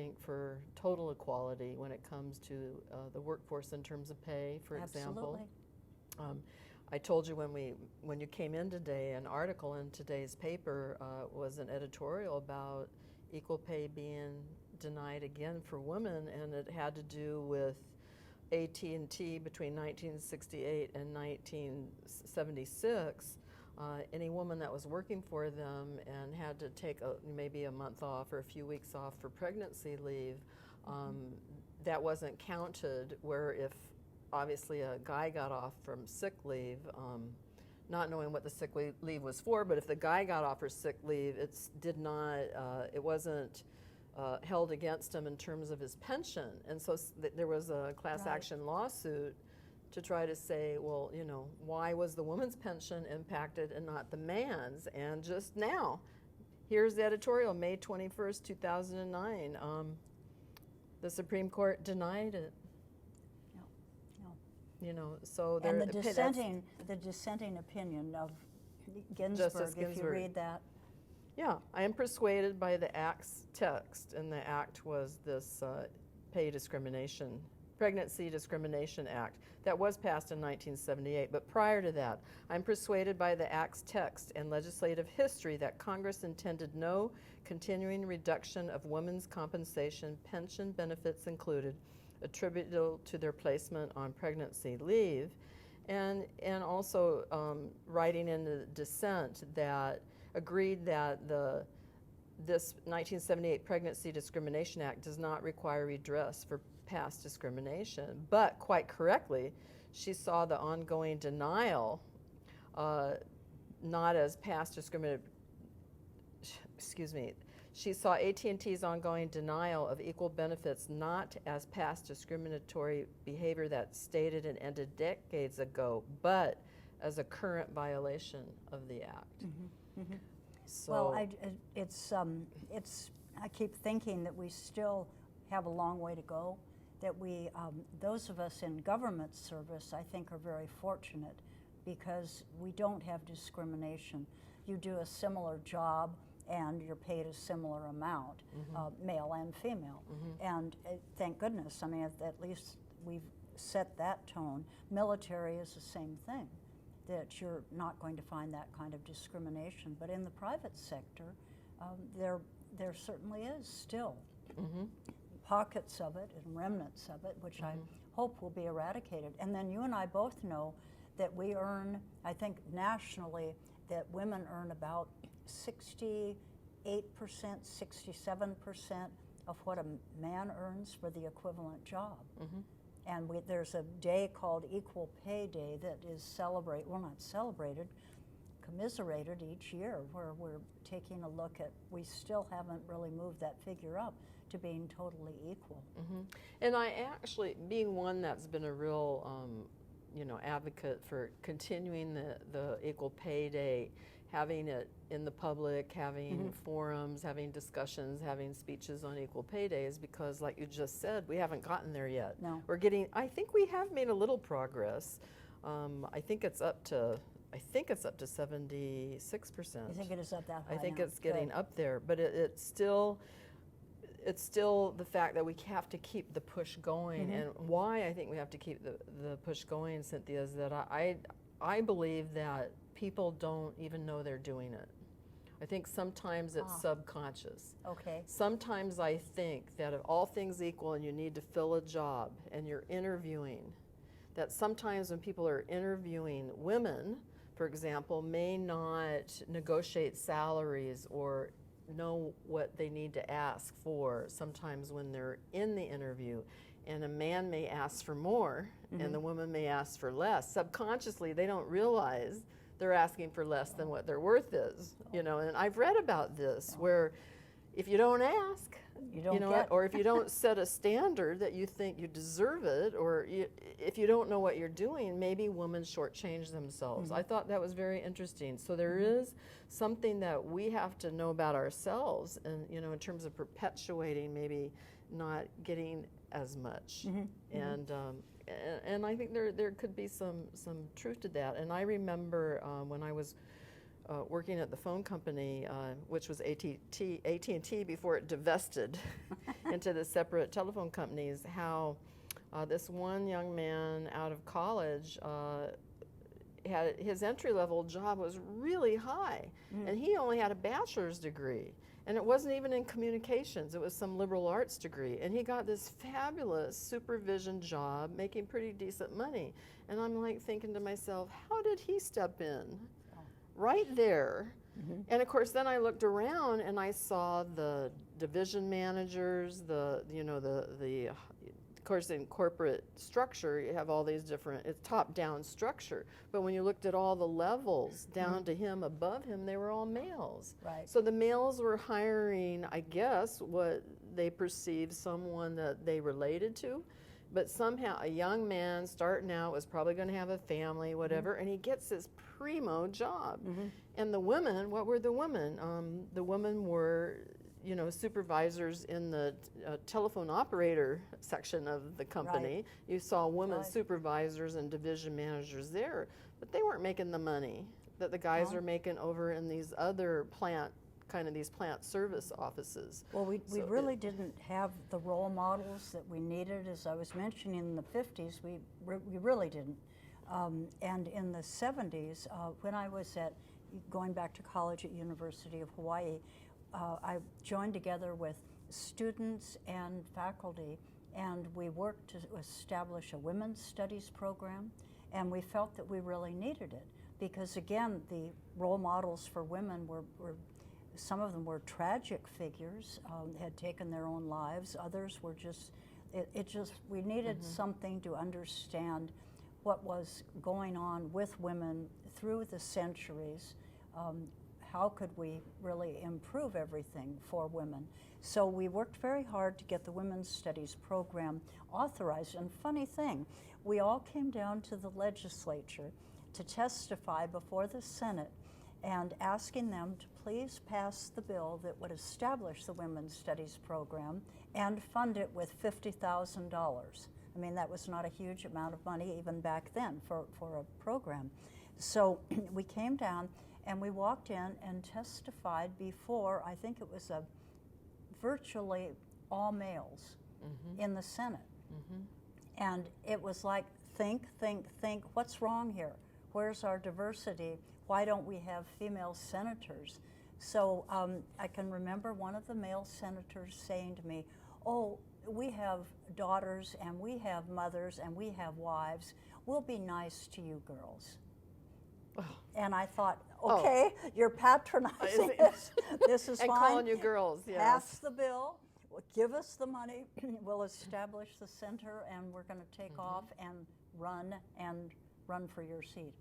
think, for total equality when it comes to the workforce in terms of pay, for example. Absolutely. I told you when you came in today, an article in today's paper was an editorial about equal pay being denied again for women, and it had to do with AT&T between 1968 and 1976. Any woman that was working for them and had to take maybe a month off or a few weeks off for pregnancy leave, that wasn't counted, where if obviously a guy got off from sick leave, not knowing what the sick leave was for, but if the guy got off for sick leave, it wasn't held against him in terms of his pension. And so there was a class action lawsuit to try to say, well, you know, why was the woman's pension impacted and not the man's? And just now, here's the editorial, May 21st, 2009. The Supreme Court denied it. No. You know, so and the dissenting opinion of Ginsburg, if you read that. Yeah, I am persuaded by the Act's text, and the Act was this Pregnancy Discrimination Act that was passed in 1978. But prior to that, I'm persuaded by the Act's text and legislative history that Congress intended no continuing reduction of women's compensation, pension benefits included, attributable to their placement on pregnancy leave, and also writing in the dissent that agreed that this 1978 Pregnancy Discrimination Act does not require redress for past discrimination, but quite correctly, she saw the ongoing denial not as past discrimination. She saw AT&T's ongoing denial of equal benefits not as past discriminatory behavior that stated and ended decades ago, but as a current violation of the Act. So, well, I keep thinking that we still have a long way to go, that those of us in government service, I think, are very fortunate because we don't have discrimination. You do a similar job and you're paid a similar amount, male and female. And thank goodness, I mean, at least we've set that tone. Military is the same thing, that you're not going to find that kind of discrimination. But in the private sector, there certainly is still pockets of it and remnants of it, which I hope will be eradicated. And then you and I both know that we earn, I think nationally, that women earn about 68%, 67% of what a man earns for the equivalent job. And there's a day called Equal Pay Day that is commiserated each year, where we're taking a look at, we still haven't really moved that figure up to being totally equal. And I actually, being one that's been a real advocate for continuing the Equal Pay Day, having it in the public, having forums, having discussions, having speeches on Equal Pay Day, is because, like you just said, we haven't gotten there yet. No. I think we have made a little progress. I think it's up to 76%. You think it is up that high? I think now? it's getting Good. up there, but it's still the fact that we have to keep the push going. And why I think we have to keep the push going, Cynthia, is that I believe that people don't even know they're doing it. I think sometimes it's subconscious. Okay. Sometimes I think that if all things equal and you need to fill a job and you're interviewing, that sometimes when people are interviewing women, for example, may not negotiate salaries or know what they need to ask for sometimes when they're in the interview, and a man may ask for more and the woman may ask for less. Subconsciously, they don't realize they're asking for less than what their worth is, and I've read about this where if you don't ask, or if you don't set a standard that you think you deserve it, or if you don't know what you're doing, maybe women shortchange themselves. I thought that was very interesting. So there is something that we have to know about ourselves, and in terms of perpetuating maybe not getting as much. And I think there could be some truth to that. And I remember when I was working at the phone company, which was AT&T before it divested into the separate telephone companies, how this one young man out of college had his entry-level job was really high, and he only had a bachelor's degree, and it wasn't even in communications. It was some liberal arts degree, and he got this fabulous supervision job making pretty decent money. And I'm like thinking to myself, how did he step in right there? And of course then I looked around and I saw the division managers, of course, in corporate structure, you have all these different, it's top-down structure. But when you looked at all the levels down to him, above him, they were all males. Right. So the males were hiring, I guess, what they perceived someone that they related to. But somehow a young man starting out was probably going to have a family, whatever, and he gets this primo job. And the women, what were the women? The women were, you know, supervisors in the telephone operator section of the company. Right. You saw women Right. supervisors and division managers there, but they weren't making the money that the guys are making over in these other plant service offices. Well, we So really didn't have the role models that we needed. As I was mentioning, in the 50s, we really didn't. And in the 70s, when I was going back to college at University of Hawaii, I joined together with students and faculty, and we worked to establish a women's studies program, and we felt that we really needed it because, again, the role models for women were some of them were tragic figures, had taken their own lives. Others were we needed something to understand what was going on with women through the centuries. How could we really improve everything for women? So we worked very hard to get the Women's Studies program authorized. And funny thing, we all came down to the legislature to testify before the Senate and asking them to please pass the bill that would establish the Women's Studies program and fund it with $50,000. I mean, that was not a huge amount of money even back then for a program. So we came down and we walked in and testified before, I think it was virtually all males in the Senate. And it was like, think, what's wrong here? Where's our diversity? Why don't we have female senators? So I can remember one of the male senators saying to me, oh, we have daughters and we have mothers and we have wives. We'll be nice to you girls. And I thought, okay, you're patronizing us. This is and fine. calling you girls, yes. Pass the bill, give us the money, we'll establish the center, and we're going to take off and run for your seat.